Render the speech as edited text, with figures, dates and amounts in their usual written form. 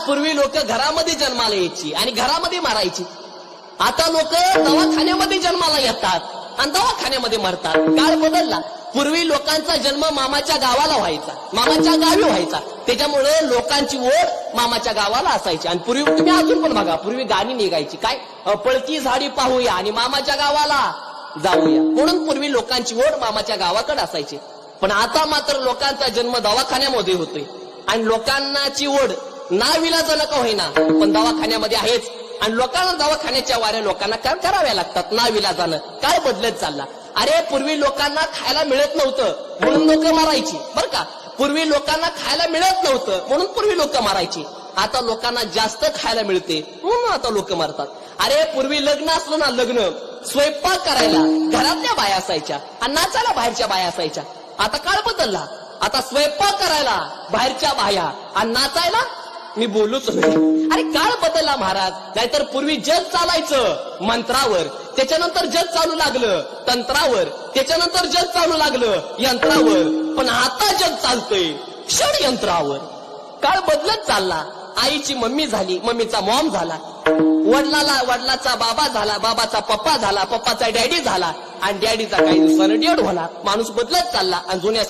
पूर्वी लोक घरामध्ये जन्माला यायची आणि घरामध्ये मारायची. आता लोक दवाखान्यामध्ये जन्माला येतात आणि दवाखान्यामध्ये मरतात. काळ बदलला. पूर्वी लोकांचा जन्म मामाच्या गावाला व्हायचा, मामाच्या गावी व्हायचा. त्याच्यामुळे लोकांची ओढ मामाच्या गावाला असायची. आणि पूर्वी तुम्ही अजून पण बघा, पूर्वी गाणी निघायची काय, पळती झाडी पाहूया आणि मामाच्या गावाला जाऊया. म्हणून पूर्वी लोकांची ओढ मामाच्या गावाकडे असायची. पण आता मात्र लोकांचा जन्म दवाखान्यामध्ये होतोय आणि लोकांनाची ओढ नाविलाजानं का होईना पण दवाखान्यामध्ये आहेच. आणि लोकांना दवाखान्याच्या वाऱ्या लोकांना काय कराव्या लागतात नाविलाजानं. काय बदलत चालला. अरे पूर्वी लोकांना खायला मिळत नव्हतं म्हणून लोक मारायची बरं का. पूर्वी लोकांना खायला मिळत नव्हतं म्हणून पूर्वी लोक मारायची. आता लोकांना जास्त खायला मिळते म्हणून आता लोक मारतात. अरे पूर्वी लग्न असलं ना, लग्न स्वयंपाक करायला घरातल्या बाया असायच्या आणि नाचायला बाहेरच्या बाया असायच्या. आता काळ बदलला. आता स्वयंपाक करायला बाहेरच्या बाया आणि नाचायला मी बोलूच नाही. अरे काळ बदलला महाराज. नाहीतर पूर्वी जग चालायचं मंत्रावर, त्याच्यानंतर जग चालू लागलं तंत्रावर, त्याच्यानंतर जग चालू लागलं यंत्रावर. पण आता जग चालतंय षडयंत्रावर. काळ बदलत चालला. आईची मम्मी झाली, मम्मीचा मॉम झाला, वडिलाचा बाबा झाला, बाबाचा पप्पा झाला, पप्पाचा डॅडी झाला आणि डॅडीचा काही दिवसानं डॅड झाला. माणूस बदलत चालला आणि जुन्या